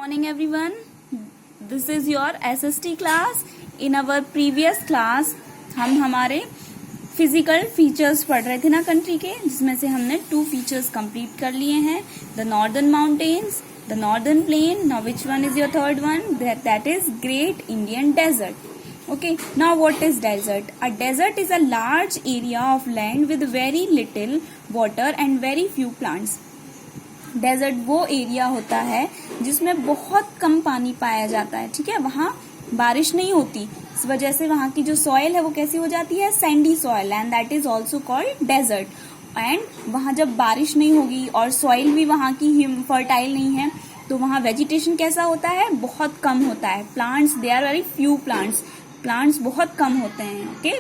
Morning everyone, this is your SST class. In our previous class हम हमारे physical features पढ़ रहे थे ना कंट्री के, जिसमें से हमने 2 फीचर्स कंप्लीट कर लिए हैं, the northern mountains, the northern plain. Now which one is your third one? That is great Indian desert. Okay, now what is desert? A desert is a large area of land with very little water and very few plants. Desert वो area होता है जिसमें बहुत कम पानी पाया जाता है. ठीक है, वहां बारिश नहीं होती, इस वजह से वहां की जो सॉइल है वो कैसी हो जाती है? Sandy soil, and that is also called desert. And वहां जब बारिश नहीं होगी और सॉइल भी वहां की फर्टाइल नहीं है, तो वहां वेजिटेशन कैसा होता है? बहुत कम होता है. Plants, they are very few plants बहुत कम होते हैं. Okay,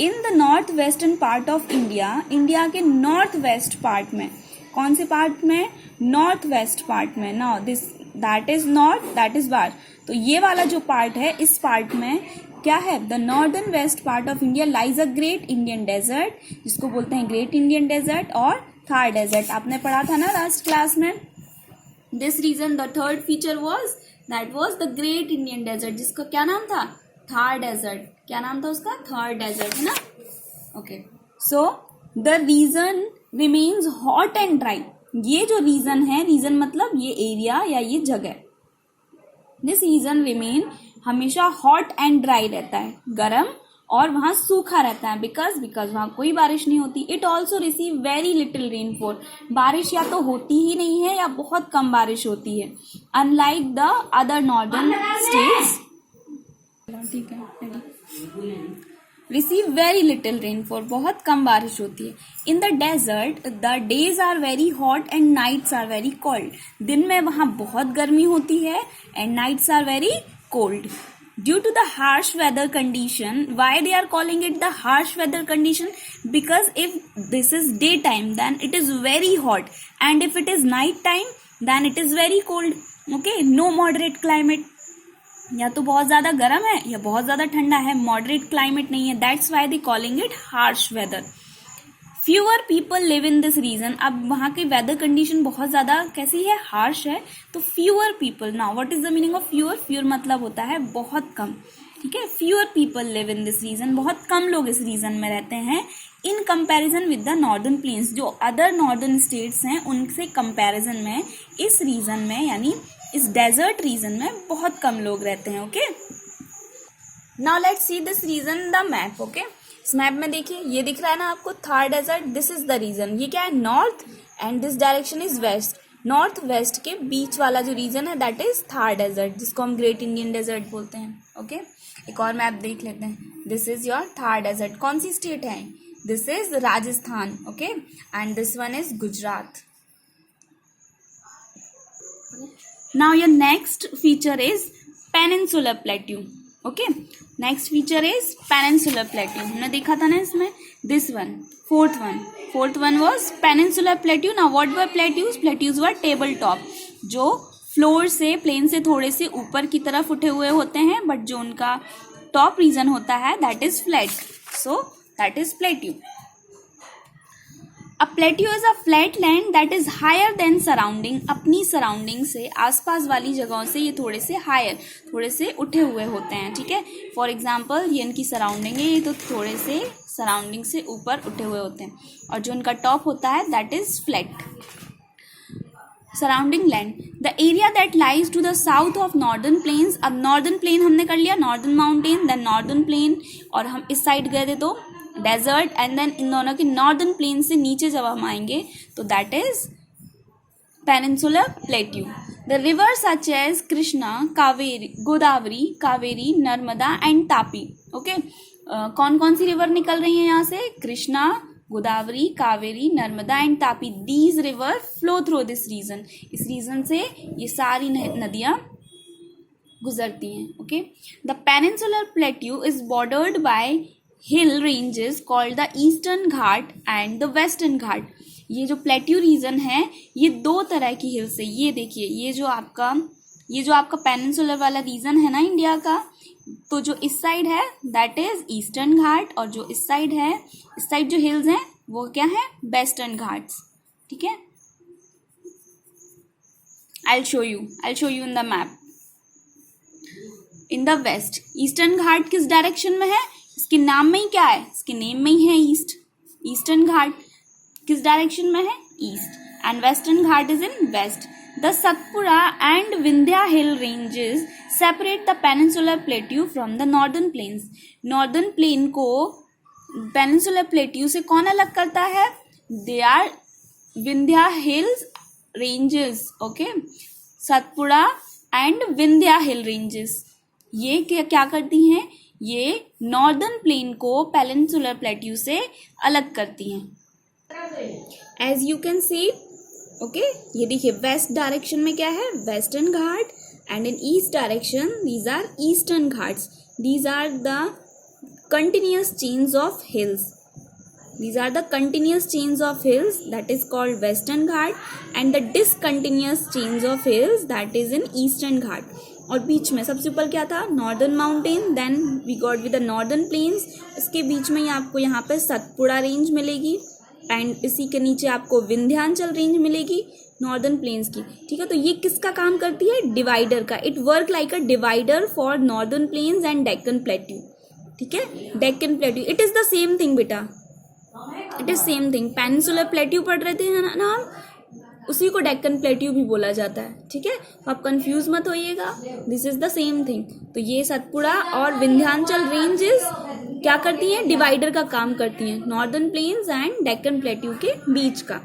in the north western part of India के नॉर्थ वेस्ट पार्ट में, कौन से पार्ट में? नॉर्थ वेस्ट पार्ट में. Now this that is north, that is war. तो ये वाला जो पार्ट है, इस पार्ट में क्या है? The northern west part of India lies a great Indian desert, जिसको बोलते हैं ग्रेट इंडियन डेजर्ट और थार डेजर्ट. आपने पढ़ा था ना लास्ट क्लास में. This region the third feature was the great Indian desert, जिसका क्या नाम था? थार डेजर्ट. क्या नाम था उसका? थार डेजर्ट, है ना. Okay, so the region remains hot and dry. ये जो रीजन है, रीजन मतलब ये एरिया या ये जगह, दिस रीजन रिमेन हमेशा हॉट एंड ड्राई रहता है, गर्म और वहां सूखा रहता है. बिकॉज वहां कोई बारिश नहीं होती. It also receive very little rainfall. बारिश या तो होती ही नहीं है या बहुत कम बारिश होती है. Unlike the other northern states, ठीक है, रिसीव वेरी लिटिल रेनफॉल, बहुत कम बारिश होती है. In the desert the days are very hot and nights are very cold. दिन में वहां बहुत गर्मी होती है and nights are very cold. Due to the harsh weather condition, why they are calling it the harsh weather condition? Because if this is day time then it is very hot, and if it is night time then it is very cold. Okay, no moderate climate, या तो बहुत ज्यादा गर्म है या बहुत ज्यादा ठंडा है, मॉडरेट क्लाइमेट नहीं है. That's why they calling it harsh weather. Fewer people live in this region. अब वहां की वेदर कंडीशन बहुत ज्यादा कैसी है? हार्श है. तो fewer people. Now what is the meaning of fewer? Fewer मतलब होता है बहुत कम. ठीक है, fewer people live in this region, बहुत कम लोग इस रीजन में रहते हैं. In comparison with the northern plains, जो अदर नॉर्दर्न स्टेट्स हैं उनसे कंपेरिजन में इस रीजन में, यानी इस डेजर्ट रीजन में बहुत कम लोग रहते हैं. Okay, now let's see this region the map. Okay, इस मैप में देखिए, ये दिख रहा है ना आपको, Thar desert. This is the region. ये क्या है? North, and this direction is west. North west के बीच वाला जो रीजन है दैट इज थार डेजर्ट, जिसको हम ग्रेट इंडियन डेजर्ट बोलते हैं. ओके, एक और मैप देख लेते हैं. This is your Thar desert. कौन सी स्टेट है? This is Rajasthan. Okay, and this one is Gujarat. Now your next feature is peninsular plateau. Okay, next feature is peninsular plateau. हमने देखा था ना इसमें. This one, fourth one was peninsular plateau. Now what were plateaus? Plateaus were table top, जो floor से, plane से थोड़े से ऊपर की तरफ उठे हुए होते हैं, बट जो उनका टॉप रीजन होता है that is flat. So that is plateau. A plateau is a flat land that is higher than surrounding. अपनी सराउंडिंग से, आसपास वाली जगहों से ये थोड़े से हायर, थोड़े से उठे हुए होते हैं. ठीक है, फॉर एग्जाम्पल ये इनकी सराउंडिंग है, ये तो थोड़े से सराउंडिंग से ऊपर उठे हुए होते हैं, और जो इनका टॉप होता है that is flat. Surrounding land, the area that lies to the south of northern plains. अब नॉर्दर्न प्लेन हमने कर लिया, northern mountain, then northern plain, और हम इस साइड गए थे तो डेजर्ट, एंड देन इन दोनों के नॉर्दर्न प्लेन से नीचे जब हम आएंगे तो that is peninsular plateau. The river such as Krishna, Kaveri, Godavari, Kaveri, Narmada and Tapi. Okay, कौन कौन सी रिवर निकल रही हैं यहाँ से? Krishna, Godavari, Kaveri, Narmada and Tapi. These river flow through this region. इस रीजन से ये सारी नदियां गुजरती हैं. Okay, the peninsular plateau is bordered by hill ranges called the Eastern Ghat and the Western Ghat. ये जो प्लेट्यू रीजन है, ये 2 तरह की हिल्स है. ये देखिए, ये जो आपका पेनिनसुलर वाला रीजन है ना इंडिया का, तो जो इस साइड है दैट इज ईस्टर्न घाट, और जो इस साइड है, इस साइड जो हिल्स हैं वो क्या है? वेस्टर्न घाट्स. ठीक है, I'll show you in the map. In the west, Eastern Ghat किस डायरेक्शन में है? इसके नाम में ही क्या है? इसके नेम में ही है ईस्ट. ईस्टर्न घाट किस डायरेक्शन में है? East. And western ghat is in west. The Satpura and Vindhya hill ranges separate the peninsular plateau from the northern plains. Northern plain को peninsular plateau से कौन अलग करता है? They are Vindhya hills ranges. Okay, Satpura and Vindhya hill ranges. ये क्या करती हैं? ये नॉर्दर्न प्लेन को पेनिनसुलर प्लेट्यू से अलग करती हैं. As you can see, okay ये देखिए वेस्ट डायरेक्शन में क्या है? Western Ghat. And in east direction these are Eastern Ghats. These are the continuous chains of hills. These are the continuous chains of hills that is called Western Ghat. And the discontinuous chains of hills that is in Eastern Ghat. और बीच में सबसे ऊपर क्या था? Northern mountain. Then we got with the northern plains. इसके बीच में ही आपको यहाँ पे सतपुड़ा रेंज मिलेगी. एंड इसी के नीचे आपको विंध्याचल रेंज मिलेगी नॉर्दर्न प्लेन्स की. ठीक है, तो ये किसका काम करती है? डिवाइडर का. It work like a divider for northern plains and Deccan plateau. ठीक है, Deccan plateau it is the same thing बेटा. It is same thing. Peninsular plateau पढ़ रहे थे ना, उसी को डेक्कन प्लेट्यू भी बोला जाता है. ठीक है, तो आप कंफ्यूज मत होइएगा. This is the same thing. तो ये सतपुड़ा और विंध्याचल रेंजेस क्या करती हैं? डिवाइडर का काम करती हैं northern plains and Deccan plateau के बीच का.